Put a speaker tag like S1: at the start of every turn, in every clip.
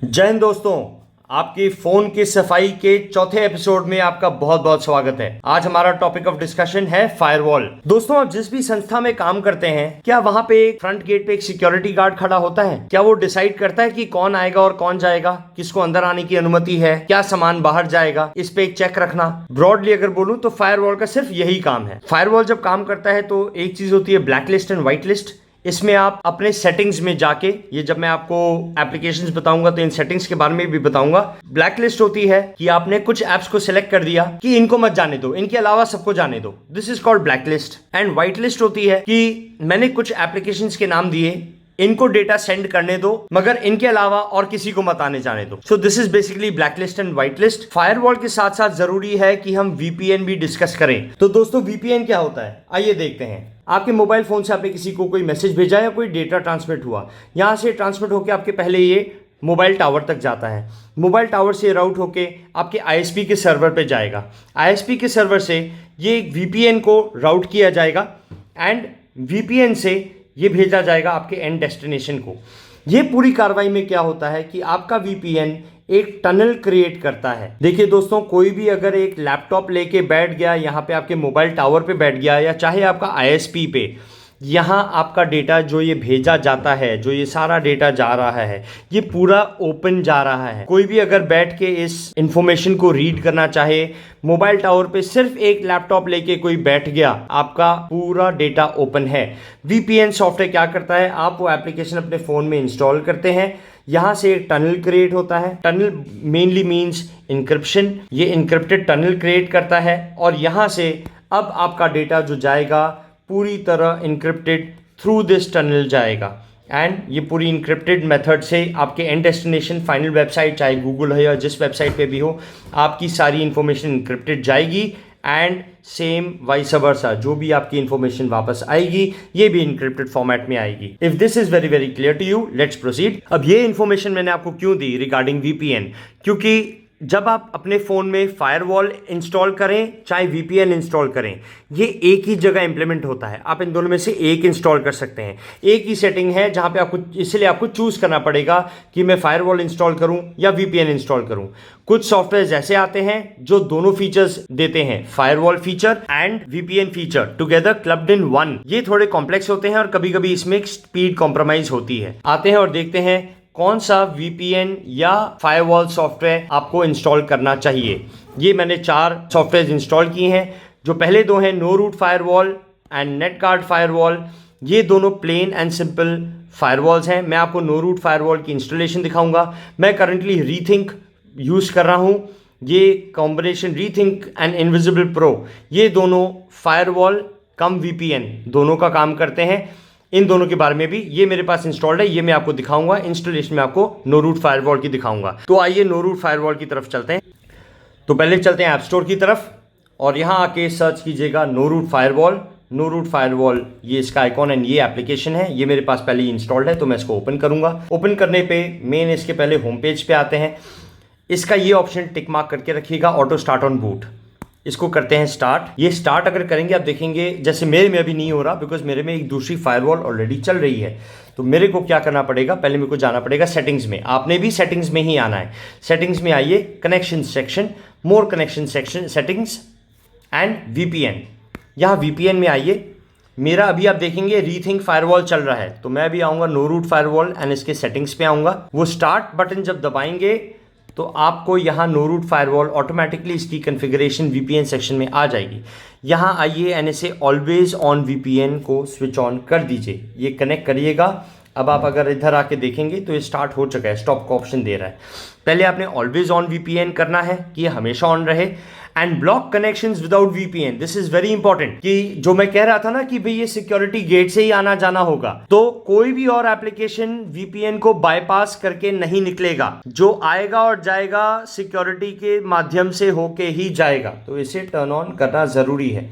S1: जय हिंद दोस्तों। आपकी फोन की सफाई के चौथे एपिसोड में आपका बहुत बहुत स्वागत है। आज हमारा टॉपिक ऑफ डिस्कशन है फायरवॉल। दोस्तों, आप जिस भी संस्था में काम करते हैं, क्या वहां पे फ्रंट गेट पे एक सिक्योरिटी गार्ड खड़ा होता है? क्या वो डिसाइड करता है कि कौन आएगा और कौन जाएगा, किसको अंदर आने की अनुमति है, क्या सामान बाहर जाएगा, इस पे एक चेक रखना? ब्रॉडली अगर बोलूं तो फायरवॉल का सिर्फ यही काम है। फायरवॉल जब काम करता है तो एक चीज होती है black list and white list. इसमें आप अपने सेटिंग्स में जाके, ये जब मैं आपको एप्लीकेशंस बताऊंगा तो इन सेटिंग्स के बारे में भी बताऊंगा। ब्लैक लिस्ट होती है कि आपने कुछ एप्स को सिलेक्ट कर दिया कि इनको मत जाने दो, इनके अलावा सबको जाने दो। This is called black list. And white list होती है कि मैंने कुछ एप्लीकेशंस के नाम दिए, इनको डेटा सेंड करने दो मगर इनके अलावा और किसी को मत आने जाने दो। So this is basically black list and white list. Firewall के साथ साथ जरूरी है कि हम वीपीएन भी डिस्कस करें। तो दोस्तों, वीपीएन क्या होता है आइए देखते हैं। आपके मोबाइल फोन से आपने किसी को कोई मैसेज भेजा या कोई डेटा ट्रांसमिट हुआ, यहां से ट्रांसमिट होकर आपके पहले ये मोबाइल टावर तक जाता है। मोबाइल टावर से राउट होके आपके आईएसपी के सर्वर पे जाएगा। आईएसपी के सर्वर से ये वीपीएन को राउट किया जाएगा एंड वीपीएन से ये भेजा जाएगा आपके एंड डेस्टिनेशन को। ये पूरी कार्रवाई में क्या होता है कि आपका वीपीएन एक टनल क्रिएट करता है। देखिए दोस्तों, कोई भी अगर एक लैपटॉप लेके बैठ गया यहाँ पे आपके मोबाइल टावर पे बैठ गया, या चाहे आपका आईएसपी पे, यहाँ आपका डेटा जो ये भेजा जाता है, जो ये सारा डेटा जा रहा है, ये पूरा ओपन जा रहा है। कोई भी अगर बैठ के इस इंफॉर्मेशन को रीड करना चाहे, मोबाइल टावर पे सिर्फ एक लैपटॉप लेके कोई बैठ गया, आपका पूरा डेटा ओपन है। वीपीएन सॉफ्टवेयर क्या करता है, आप वो एप्लीकेशन अपने फोन में इंस्टॉल करते हैं, यहां से एक टनल क्रिएट होता है। Tunnel mainly means encryption. ये इंक्रिप्टेड टनल क्रिएट करता है और यहां से अब आपका डेटा जो जाएगा पूरी तरह इंक्रिप्टेड थ्रू दिस टनल जाएगा। एंड ये पूरी इंक्रिप्टेड मेथड से आपके एंड डेस्टिनेशन फाइनल वेबसाइट, चाहे गूगल हो या जिस वेबसाइट पे भी हो, आपकी सारी इंफॉर्मेशन इंक्रिप्टेड जाएगी। एंड सेम वाइस वर्सा, जो भी आपकी इंफॉर्मेशन वापस आएगी ये भी इंक्रिप्टेड फॉर्मेट में आएगी। If this is very very clear to you, let's proceed. अब ये इंफॉर्मेशन मैंने आपको क्यों दी रिगार्डिंग वीपीएन, क्योंकि जब आप अपने फ़ोन में फायरवॉल इंस्टॉल करें चाहे वीपीएन इंस्टॉल करें, ये एक ही जगह इंप्लीमेंट होता है। आप इन दोनों में से एक इंस्टॉल कर सकते हैं। एक ही सेटिंग है जहां पे आपको, इसलिए आपको चूज़ करना पड़ेगा कि मैं फायरवॉल इंस्टॉल करूं या वीपीएन इंस्टॉल करूं। कुछ सॉफ्टवेयर ऐसे आते हैं जो दोनों फीचर्स देते हैं, firewall feature and VPN feature together clubbed in one. ये थोड़े कॉम्प्लेक्स होते हैं और कभी कभी इसमें स्पीड कॉम्प्रोमाइज होती है। आते हैं और देखते हैं कौन सा वीपीएन या फायरवॉल सॉफ्टवेयर आपको इंस्टॉल करना चाहिए। ये मैंने 4 सॉफ्टवेयर इंस्टॉल किए हैं। जो पहले 2 हैं no root firewall and NetGuard firewall. ये दोनों प्लेन एंड सिंपल फायरवॉल्स हैं। मैं आपको नो रूट फायरवॉल की इंस्टॉलेशन दिखाऊंगा। मैं करंटली रीथिंक यूज़ कर रहा हूँ। ये combination Rethink and invisible Pro, ये दोनों फायरवॉल कम वीपीएन दोनों का काम करते हैं। इन दोनों के बारे में भी ये मेरे पास इंस्टॉल्ड है, ये मैं आपको दिखाऊंगा। इंस्टॉलेशन में आपको नो रूट फायरवॉल की दिखाऊंगा। तो आइए नो रूट फायरवॉल की तरफ चलते हैं। तो पहले चलते हैं ऐप स्टोर की तरफ और यहाँ आके सर्च कीजिएगा no root firewall. No root firewall ये इसका आइकॉन एंड ये एप्लीकेशन है। ये मेरे पास पहले ही इंस्टॉल्ड है तो मैं इसको ओपन करूंगा। ओपन करने पे मेन इसके पहले होम पेज पे आते हैं। इसका ये ऑप्शन टिक मार्क करके रखिएगा, ऑटो स्टार्ट ऑन बूट। इसको करते हैं स्टार्ट। ये स्टार्ट अगर करेंगे आप देखेंगे, जैसे मेरे में अभी नहीं हो रहा बिकॉज मेरे में एक दूसरी फायरवॉल ऑलरेडी चल रही है। तो मेरे को क्या करना पड़ेगा, पहले मेरे को जाना पड़ेगा सेटिंग्स में। आपने भी सेटिंग्स में ही आना है। सेटिंग्स में आइए, connection section, more connection section, settings and VPN. यहाँ वीपीएन में आइए। मेरा अभी आप देखेंगे रीथिंक फायरवॉल चल रहा है, तो मैं अभी आऊँगा नो रूट फायरवॉल एंड इसके सेटिंग्स पे आऊँगा। वो स्टार्ट बटन जब दबाएंगे तो आपको यहाँ नो रूट फायरवॉल ऑटोमेटिकली इसकी कॉन्फ़िगरेशन वीपीएन सेक्शन में आ जाएगी। यहाँ आइए एंड इसे ऑलवेज ऑन वीपीएन को स्विच ऑन कर दीजिए। ये कनेक्ट करिएगा। अब आप अगर इधर आके देखेंगे तो ये स्टार्ट हो चुका है, स्टॉप का ऑप्शन दे रहा है। पहले आपने ऑलवेज ऑन वीपीएन करना है कि ये हमेशा ऑन रहे। And block connections without VPN, this is very important. कि जो मैं कह रहा था ना कि भाई ये सिक्योरिटी गेट से ही आना जाना होगा, तो कोई भी और एप्लीकेशन वीपीएन को बाईपास करके नहीं निकलेगा। जो आएगा और जाएगा सिक्योरिटी के माध्यम से होके ही जाएगा, तो इसे टर्न ऑन करना जरूरी है।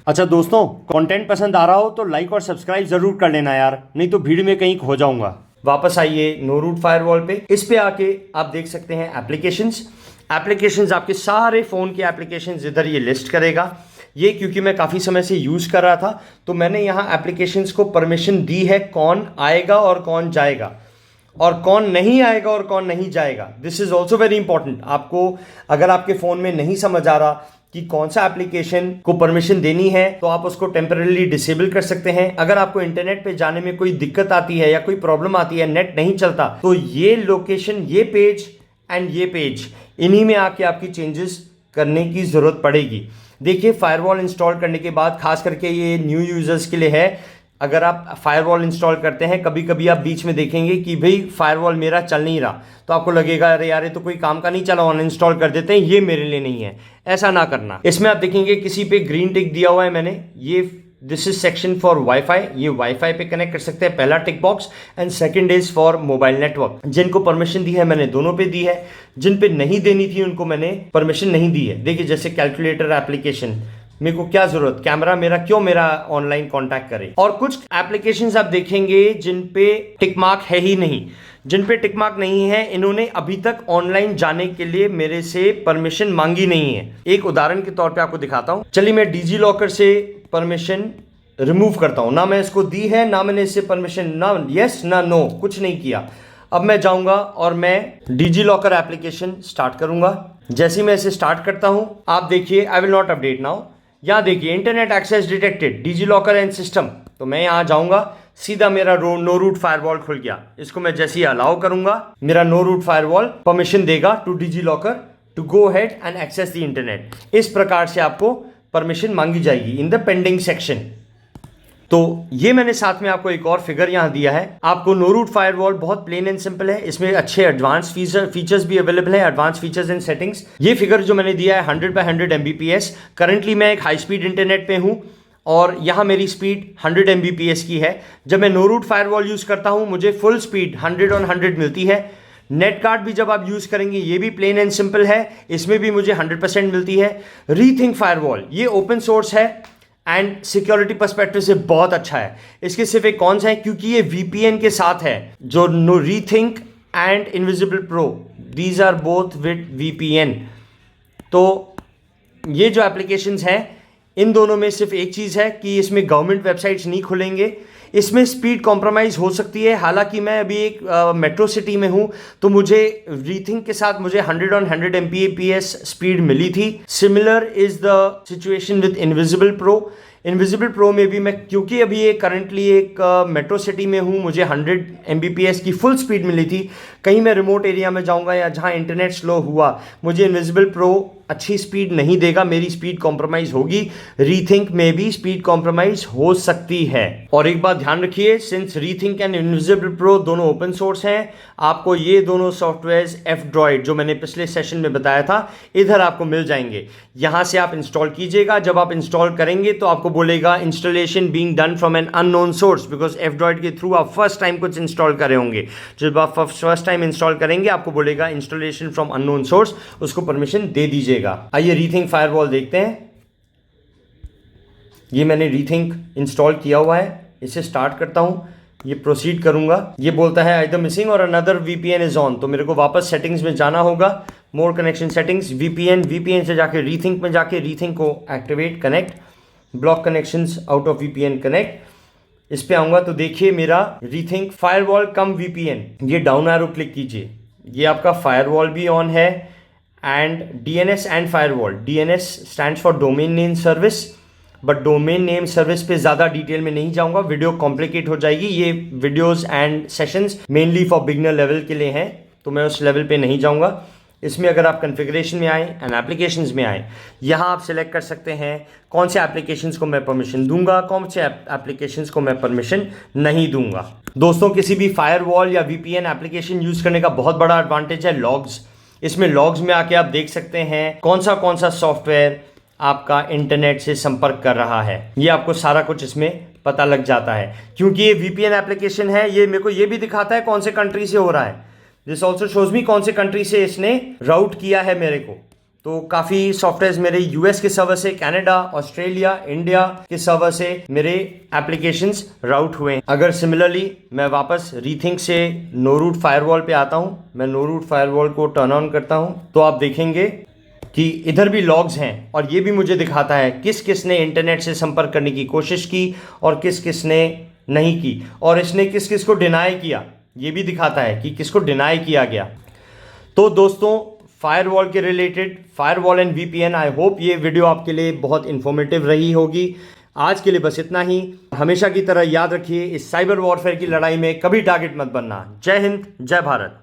S1: अच्छा दोस्तों, कंटेंट पसंद आ रहा हो तो लाइक और सब्सक्राइब जरूर कर लेना यार, नहीं तो भीड़ में कहीं खो जाऊंगा। वापस आइए नो रूट फायरवॉल पे। इस पे आके आप देख सकते हैं एप्लीकेशंस। एप्लीकेशंस आपके सारे फ़ोन के एप्लीकेशंस इधर ये लिस्ट करेगा। ये क्योंकि मैं काफ़ी समय से यूज़ कर रहा था तो मैंने यहाँ एप्लीकेशंस को परमिशन दी है कौन आएगा और कौन जाएगा। और कौन नहीं आएगा और कौन नहीं जाएगा, this is also very important. आपको अगर आपके फ़ोन में नहीं समझ आ रहा कि कौन सा एप्लीकेशन को परमिशन देनी है, तो आप उसको टेम्पररी डिसेबल कर सकते हैं। अगर आपको इंटरनेट पे जाने में कोई दिक्कत आती है या कोई प्रॉब्लम आती है, नेट नहीं चलता, तो ये लोकेशन, ये पेज एंड ये पेज, इन्हीं में आके आपकी चेंजेस करने की ज़रूरत पड़ेगी। देखिए, फायरवॉल इंस्टॉल करने के बाद, खास करके ये न्यू यूज़र्स के लिए है, अगर आप फायरवॉल इंस्टॉल करते हैं, कभी कभी आप बीच में देखेंगे कि भाई फायरवॉल मेरा चल नहीं रहा, तो आपको लगेगा अरे यार ये तो कोई काम का नहीं चला, अनइंस्टॉल कर देते हैं, ये मेरे लिए नहीं है। ऐसा ना करना। इसमें आप देखेंगे किसी पे ग्रीन टिक दिया हुआ है मैंने, ये this is section for wifi, ये वाईफाई पे कनेक्ट कर सकते हैं, पहला tick box. And second is for mobile network. जिनको परमिशन दी है मैंने दोनों पे दी है, जिन पे नहीं देनी थी उनको मैंने परमिशन नहीं दी है। देखिए, जैसे कैलकुलेटर एप्लीकेशन, मेरे को क्या जरूरत, कैमरा मेरा क्यों मेरा ऑनलाइन कांटेक्ट करे। और कुछ एप्लीकेशंस आप देखेंगे जिन पे टिक मार्क है ही नहीं। जिन पे टिक मार्क नहीं है, इन्होंने अभी तक ऑनलाइन जाने के लिए मेरे से परमिशन मांगी नहीं है। एक उदाहरण के तौर पे आपको दिखाता हूं। चलिए, मैं डिजी लॉकर से परमिशन रिमूव करता हूं। ना मैं इसको दी है, ना मैंने इससे परमिशन, ना यस ना नो, कुछ नहीं किया। अब मैं जाऊंगा और मैं डिजी लॉकर एप्लीकेशन स्टार्ट करूंगा। जैसे ही मैं इसे स्टार्ट करता हूं, आप देखिए, I will not update now. यहाँ देखिए, internet access detected, DigiLocker and system. तो मैं यहाँ जाऊंगा, सीधा मेरा नो रूट फायरवॉल खुल गया। इसको मैं जैसे ही अलाउ करूंगा, मेरा नो रूट फायरवॉल परमिशन देगा to DigiLocker to go head and access the internet. इस प्रकार से आपको परमिशन मांगी जाएगी इन द पेंडिंग सेक्शन। तो ये मैंने साथ में आपको एक और फिगर यहां दिया है। आपको नो रूट फायरवॉल बहुत प्लेन एंड सिंपल है, इसमें अच्छे एडवांस फीचर्स भी अवेलेबल है, एडवांस फीचर्स एंड सेटिंग्स। ये फिगर जो मैंने दिया है 100 by 100 Mbps। करंटली मैं एक हाई स्पीड इंटरनेट पे हूं और यहां मेरी स्पीड 100 Mbps की है। जब मैं नो रूट फायरवॉल यूज करता हूं, मुझे फुल स्पीड 100 on 100 मिलती है। नेट कार्ड भी जब आप यूज करेंगे, ये भी प्लेन एंड सिंपल है, इसमें भी मुझे 100% मिलती है। रीथिंक फायरवॉल, ये ओपन सोर्स है एंड सिक्योरिटी पर्सपेक्टिव से बहुत अच्छा है। इसके सिर्फ एक कॉन्स है, क्योंकि ये वीपीएन के साथ है, जो no rethink and invisible pro, these are both with VPN. तो ये जो एप्लीकेशंस हैं, इन दोनों में सिर्फ एक चीज़ है कि इसमें गवर्नमेंट वेबसाइट्स नहीं खुलेंगे। इसमें स्पीड कॉम्प्रोमाइज़ हो सकती है। हालांकि मैं अभी एक मेट्रो सिटी में हूं, तो मुझे रीथिंक के साथ मुझे 100 on 100 Mbps स्पीड मिली थी। Similar is the situation with invisible pro. Invisible pro में भी मैं, क्योंकि अभी ये करंटली एक मेट्रो सिटी में हूँ, मुझे 100 Mbps की फुल स्पीड मिली थी। कहीं मैं रिमोट एरिया में जाऊँगा या जहाँ इंटरनेट स्लो हुआ, मुझे इनविजिबल प्रो अच्छी स्पीड नहीं देगा, मेरी स्पीड कॉम्प्रोमाइज़ होगी। रीथिंक में भी स्पीड कॉम्प्रोमाइज़ हो सकती है। और एक बात ध्यान रखिए, since rethink and invisible pro दोनों ओपन सोर्स हैं, आपको ये दोनों सॉफ्टवेयर्स F-Droid जो मैंने पिछले सेशन में बताया था, इधर आपको मिल जाएंगे। यहाँ से आप इंस्टॉल कीजिएगा। जब आप इंस्टॉल करेंगे तो आपको बोलेगा installation being done from an unknown source, because F-Droid के थ्रू आप फर्स्ट टाइम कुछ इंस्टॉल करे होंगे। जब आप फर्स्ट टाइम इंस्टॉल करेंगे, आपको बोलेगा इंस्टॉलेशन फ्रॉम अननोन सोर्स, उसको परमिशन दे दीजिएगा। आइए रीथिंक फायरवॉल देखते हैं। ये मैंने रीथिंक इंस्टॉल किया हुआ है, इसे स्टार्ट करता हूं, ये प्रोसीड करूंगा। ये बोलता है आइदर मिसिंग और अनदर वीपीएन इज ऑन, तो मेरे को वापस सेटिंग्स में जाना होगा, मोर कनेक्शन सेटिंग्स, वीपीएन से जाके रीथिंक में जाके रीथिंक को activate, connect, block connections out of VPN, connect. इस पे आऊंगा तो देखिए मेरा रीथिंक फायरवॉल कम वीपीएन, ये डाउन एरो क्लिक कीजिए, ये आपका फायरवॉल भी ऑन है and DNS and firewall. DNS stands for domain name service, but domain name service पे ज़्यादा डिटेल में नहीं जाऊंगा, वीडियो कॉम्प्लिकेट हो जाएगी। ये videos and sessions mainly for beginner level के लिए हैं, तो मैं उस लेवल पे नहीं जाऊंगा। इसमें अगर आप कॉन्फ़िगरेशन में आए एंड एप्लीकेशंस में आए, यहाँ आप सिलेक्ट कर सकते हैं कौन से एप्लीकेशंस को मैं परमिशन दूंगा, कौन से एप्लीकेशंस को मैं परमिशन नहीं दूंगा। दोस्तों, किसी भी फायरवॉल या वीपीएन एप्लीकेशन यूज़ करने का बहुत बड़ा एडवांटेज है लॉग्स। इसमें लॉग्स में आके आप देख सकते हैं कौन सा सॉफ्टवेयर आपका इंटरनेट से संपर्क कर रहा है, ये आपको सारा कुछ इसमें पता लग जाता है। क्योंकि ये वीपीएन एप्लीकेशन है, ये मेरे को ये भी दिखाता है कौन से कंट्री से हो रहा है। दिस ऑल्सो शोज मी कौन से कंट्री से इसने राउट किया है मेरे को। तो काफ़ी सॉफ्टवेयर मेरे यूएस के सर्वर से, कनाडा, ऑस्ट्रेलिया, इंडिया के सर्वर से मेरे एप्लीकेशंस राउट हुए हैं। अगर सिमिलरली मैं वापस रीथिंक से नो रूट फायरवॉल पे आता हूँ, मैं नो रूट फायरवॉल को टर्न ऑन करता हूँ, तो आप देखेंगे कि इधर भी लॉग्स हैं और ये भी मुझे दिखाता है किस किस ने इंटरनेट से संपर्क करने की कोशिश की और किस किस ने नहीं की, और इसने किस किस को डिनाई किया। ये भी दिखाता है कि किसको डिनाई किया गया। तो दोस्तों, फायरवॉल के related, firewall and VPN, I hope ये वीडियो आपके लिए बहुत इन्फॉर्मेटिव रही होगी। आज के लिए बस इतना ही। हमेशा की तरह याद रखिए, इस साइबर वॉरफेयर की लड़ाई में कभी टारगेट मत बनना। जय हिंद, जय भारत।